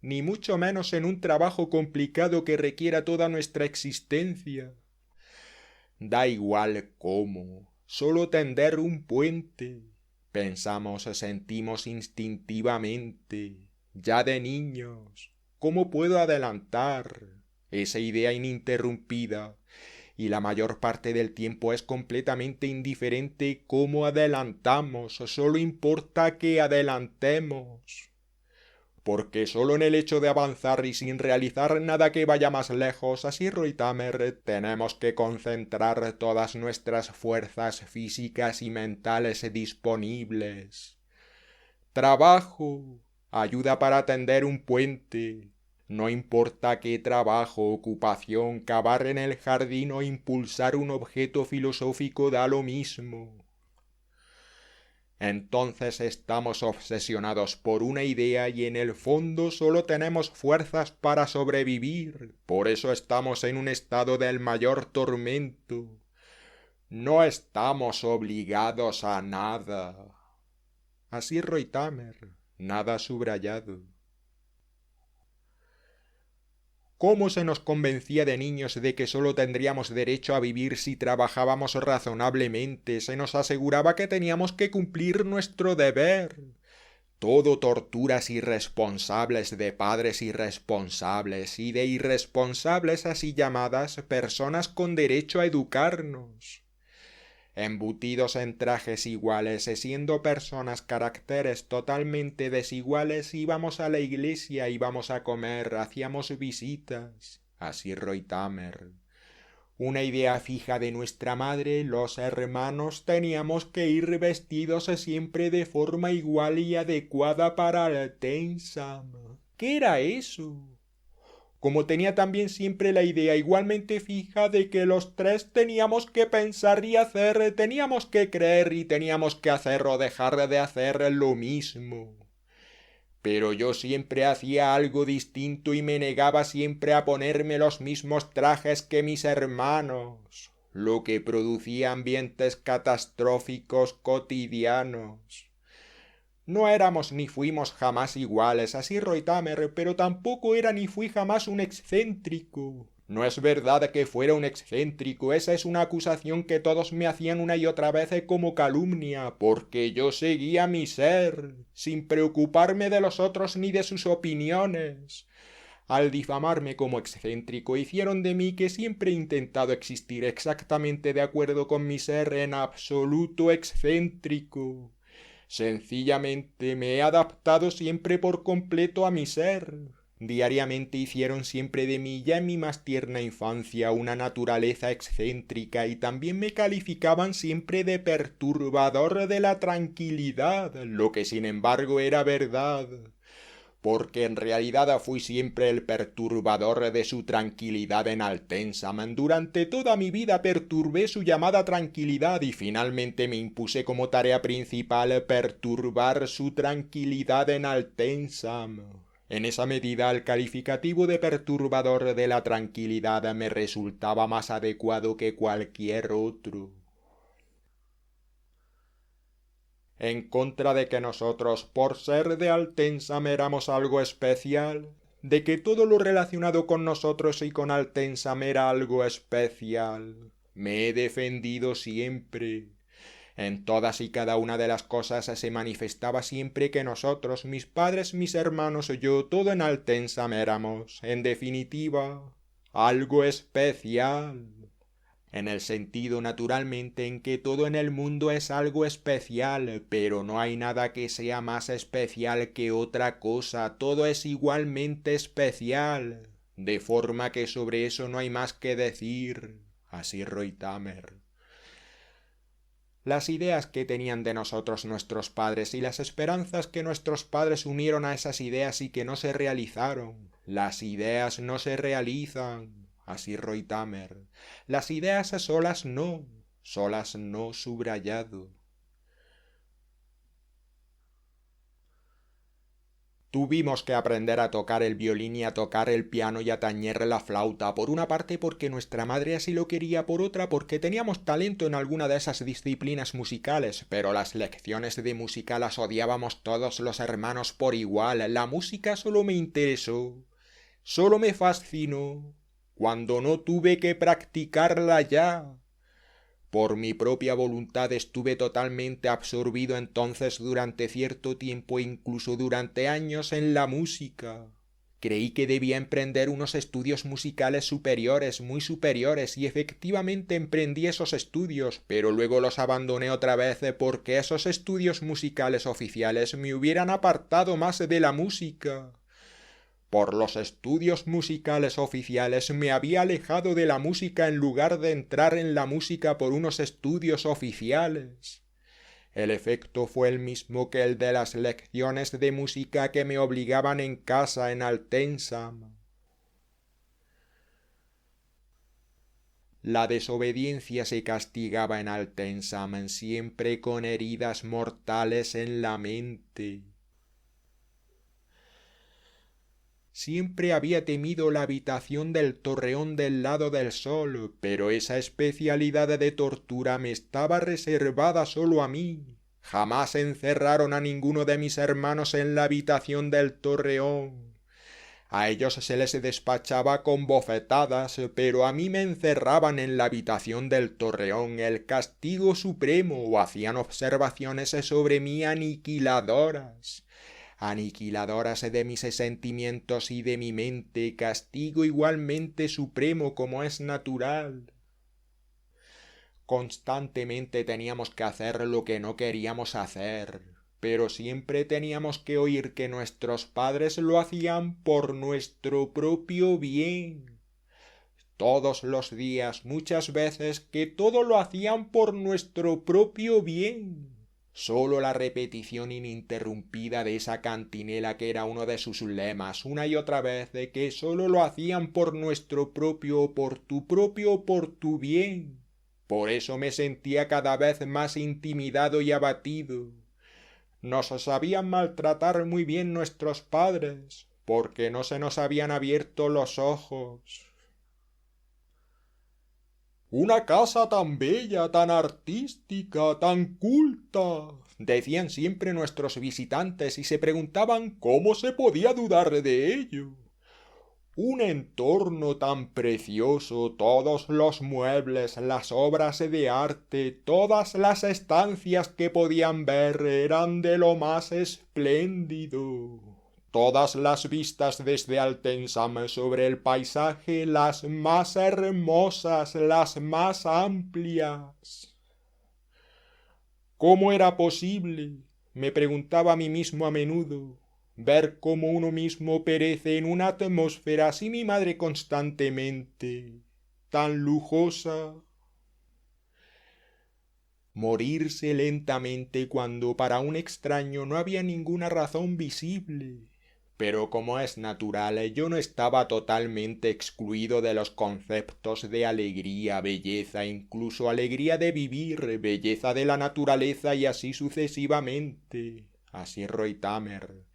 Ni mucho menos en un trabajo complicado que requiera toda nuestra existencia. Da igual cómo, solo tender un puente. Pensamos, sentimos instintivamente, ya de niños. ¿Cómo puedo adelantar? Esa idea ininterrumpida, y la mayor parte del tiempo es completamente indiferente cómo adelantamos, solo importa que adelantemos. Porque solo en el hecho de avanzar y sin realizar nada que vaya más lejos, así Reutemer, tenemos que concentrar todas nuestras fuerzas físicas y mentales disponibles. Trabajo, ayuda para tender un puente. No importa qué trabajo, ocupación, cavar en el jardín o impulsar un objeto filosófico da lo mismo. Entonces estamos obsesionados por una idea y en el fondo solo tenemos fuerzas para sobrevivir. Por eso estamos en un estado del mayor tormento. No estamos obligados a nada. Así Reutemer, nada subrayado. ¿Cómo se nos convencía de niños de que solo tendríamos derecho a vivir si trabajábamos razonablemente? Se nos aseguraba que teníamos que cumplir nuestro deber. Todo torturas irresponsables de padres irresponsables y de irresponsables así llamadas personas con derecho a educarnos. Embutidos en trajes iguales, siendo personas caracteres totalmente desiguales, íbamos a la iglesia, íbamos a comer, hacíamos visitas. Así Reutemer. Una idea fija de nuestra madre, los hermanos teníamos que ir vestidos siempre de forma igual y adecuada para el Tensam. ¿Qué era eso? Como tenía también siempre la idea igualmente fija de que los tres teníamos que pensar y hacer, teníamos que creer y teníamos que hacer o dejar de hacer lo mismo. Pero yo siempre hacía algo distinto y me negaba siempre a ponerme los mismos trajes que mis hermanos, lo que producía ambientes catastróficos cotidianos. No éramos ni fuimos jamás iguales, así Reutemer, pero tampoco era ni fui jamás un excéntrico. No es verdad que fuera un excéntrico, esa es una acusación que todos me hacían una y otra vez como calumnia, porque yo seguía mi ser, sin preocuparme de los otros ni de sus opiniones. Al difamarme como excéntrico, hicieron de mí que siempre he intentado existir exactamente de acuerdo con mi ser en absoluto excéntrico. Sencillamente me he adaptado siempre por completo a mi ser. Diariamente hicieron siempre de mí, ya en mi más tierna infancia, una naturaleza excéntrica y también me calificaban siempre de perturbador de la tranquilidad, lo que sin embargo era verdad, porque en realidad fui siempre el perturbador de su tranquilidad en Altensam. Durante toda mi vida perturbé su llamada tranquilidad y finalmente me impuse como tarea principal perturbar su tranquilidad en Altensam. En esa medida el calificativo de perturbador de la tranquilidad me resultaba más adecuado que cualquier otro. En contra de que nosotros, por ser de Altensam, éramos algo especial, de que todo lo relacionado con nosotros y con Altensam era algo especial, me he defendido siempre. En todas y cada una de las cosas se manifestaba siempre que nosotros, mis padres, mis hermanos, yo, todo en Altensam éramos, en definitiva, algo especial. En el sentido naturalmente en que todo en el mundo es algo especial, pero no hay nada que sea más especial que otra cosa, todo es igualmente especial, de forma que sobre eso no hay más que decir. Así Reutemer. Las ideas que tenían de nosotros nuestros padres y las esperanzas que nuestros padres unieron a esas ideas y que no se realizaron. Las ideas no se realizan. Así Reutemer. Las ideas solas no subrayado. Tuvimos que aprender a tocar el violín y a tocar el piano y a tañer la flauta, por una parte porque nuestra madre así lo quería, por otra porque teníamos talento en alguna de esas disciplinas musicales, pero las lecciones de música las odiábamos todos los hermanos por igual. La música solo me interesó, solo me fascinó, cuando no tuve que practicarla ya. Por mi propia voluntad estuve totalmente absorbido entonces durante cierto tiempo, incluso durante años, en la música. Creí que debía emprender unos estudios musicales superiores, muy superiores, y efectivamente emprendí esos estudios, pero luego los abandoné otra vez porque esos estudios musicales oficiales me hubieran apartado más de la música. Por los estudios musicales oficiales me había alejado de la música en lugar de entrar en la música por unos estudios oficiales. El efecto fue el mismo que el de las lecciones de música que me obligaban en casa en Altensam. La desobediencia se castigaba en Altensam siempre con heridas mortales en la mente. Siempre había temido la habitación del torreón del lado del sol, pero esa especialidad de tortura me estaba reservada solo a mí. Jamás encerraron a ninguno de mis hermanos en la habitación del torreón. A ellos se les despachaba con bofetadas, pero a mí me encerraban en la habitación del torreón, el castigo supremo, o hacían observaciones sobre mí aniquiladoras de mis sentimientos y de mi mente, castigo igualmente supremo como es natural. Constantemente teníamos que hacer lo que no queríamos hacer, pero siempre teníamos que oír que nuestros padres lo hacían por nuestro propio bien. Todos los días, muchas veces, que todo lo hacían por nuestro propio bien. Sólo la repetición ininterrumpida de esa cantinela que era uno de sus lemas, una y otra vez, de que sólo lo hacían por nuestro propio, por tu bien. Por eso me sentía cada vez más intimidado y abatido. Nos sabían maltratar muy bien nuestros padres, porque no se nos habían abierto los ojos. Una casa tan bella, tan artística, tan culta, decían siempre nuestros visitantes y se preguntaban cómo se podía dudar de ello. Un entorno tan precioso, todos los muebles, las obras de arte, todas las estancias que podían ver eran de lo más espléndido. Todas las vistas desde Altensam sobre el paisaje, las más hermosas, las más amplias. ¿Cómo era posible? Me preguntaba a mí mismo a menudo, ver cómo uno mismo perece en una atmósfera así mi madre constantemente, tan lujosa. Morirse lentamente cuando para un extraño no había ninguna razón visible. Pero como es natural, yo no estaba totalmente excluido de los conceptos de alegría, belleza, incluso alegría de vivir, belleza de la naturaleza y así sucesivamente. Así Reutemer.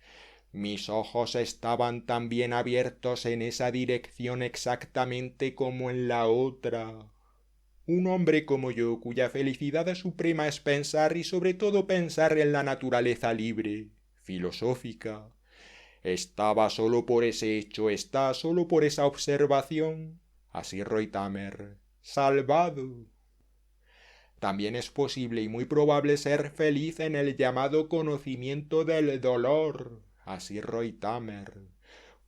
Mis ojos estaban también abiertos en esa dirección exactamente como en la otra. Un hombre como yo, cuya felicidad suprema es pensar y sobre todo pensar en la naturaleza libre, filosófica, estaba solo por ese hecho, está solo por esa observación, así Reutemer, salvado. También es posible y muy probable ser feliz en el llamado conocimiento del dolor, así Reutemer.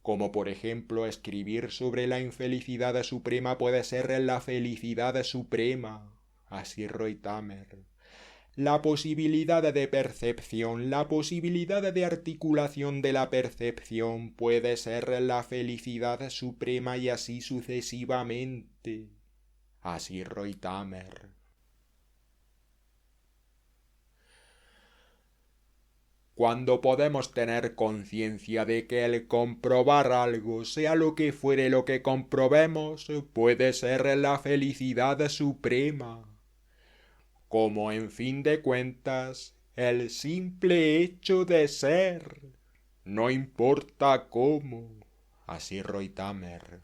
Como por ejemplo escribir sobre la infelicidad suprema puede ser la felicidad suprema, así Reutemer. La posibilidad de percepción, la posibilidad de articulación de la percepción puede ser la felicidad suprema y así sucesivamente. Así Reutemer. Cuando podemos tener conciencia de que el comprobar algo, sea lo que fuere lo que comprobemos, puede ser la felicidad suprema. Como en fin de cuentas, el simple hecho de ser, no importa cómo, así Reutemer.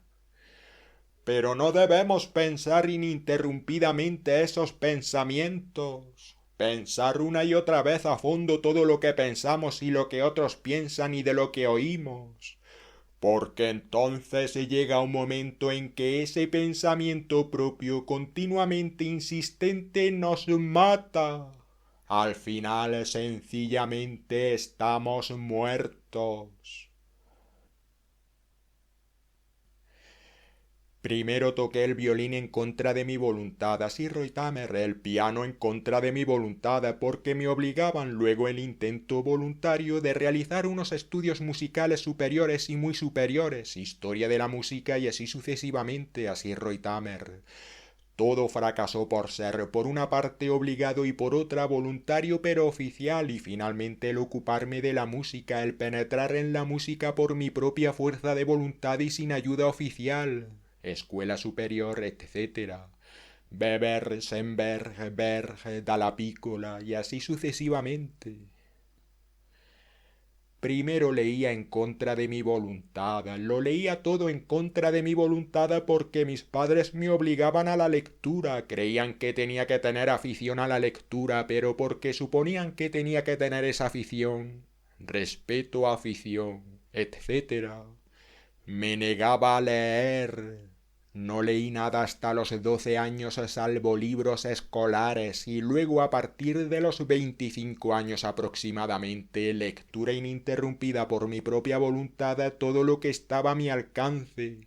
Pero no debemos pensar ininterrumpidamente esos pensamientos, pensar una y otra vez a fondo todo lo que pensamos y lo que otros piensan y de lo que oímos, porque entonces llega un momento en que ese pensamiento propio continuamente insistente nos mata. Al final sencillamente estamos muertos. Primero toqué el violín en contra de mi voluntad, así Reutemer, el piano en contra de mi voluntad, porque me obligaban luego el intento voluntario de realizar unos estudios musicales superiores y muy superiores, historia de la música y así sucesivamente, así Reutemer. Todo fracasó por ser, por una parte obligado y por otra voluntario pero oficial, y finalmente el ocuparme de la música, el penetrar en la música por mi propia fuerza de voluntad y sin ayuda oficial. Escuela superior, etc. Weber, Schoenberg, Berg, Dalla Piccola y así sucesivamente. Primero leía en contra de mi voluntad, lo leía todo en contra de mi voluntad porque mis padres me obligaban a la lectura, creían que tenía que tener afición a la lectura, pero porque suponían que tenía que tener esa afición, respeto, afición, etc. Me negaba a leer. No leí nada hasta los 12 años salvo libros escolares y luego a partir de los 25 años aproximadamente lectura ininterrumpida por mi propia voluntad todo lo que estaba a mi alcance.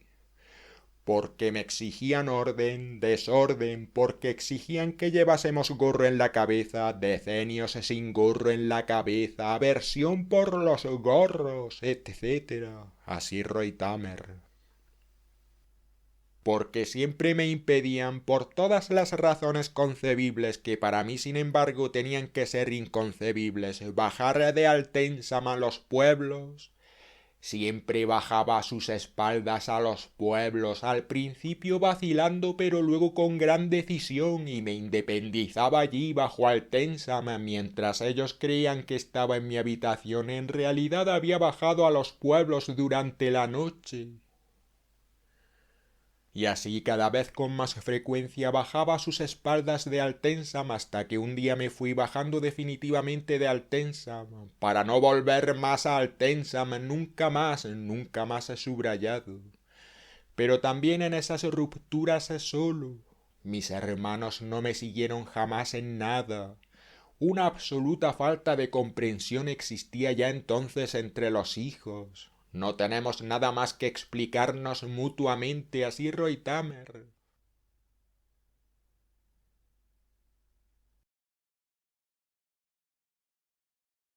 Porque me exigían orden, desorden, porque exigían que llevásemos gorro en la cabeza, decenios sin gorro en la cabeza, aversión por los gorros, etc. Así Reutemer. Porque siempre me impedían por todas las razones concebibles que para mí sin embargo tenían que ser inconcebibles bajar de Altensam a los pueblos. Siempre bajaba a sus espaldas a los pueblos, al principio vacilando pero luego con gran decisión y me independizaba allí bajo Altensam mientras ellos creían que estaba en mi habitación en realidad había bajado a los pueblos durante la noche. Y así cada vez con más frecuencia bajaba a sus espaldas de Altensam hasta que un día me fui bajando definitivamente de Altensam, para no volver más a Altensam nunca más subrayado. Pero también en esas rupturas solo. Mis hermanos no me siguieron jamás en nada. Una absoluta falta de comprensión existía ya entonces entre los hijos. No tenemos nada más que explicarnos mutuamente, así Roy Tamer.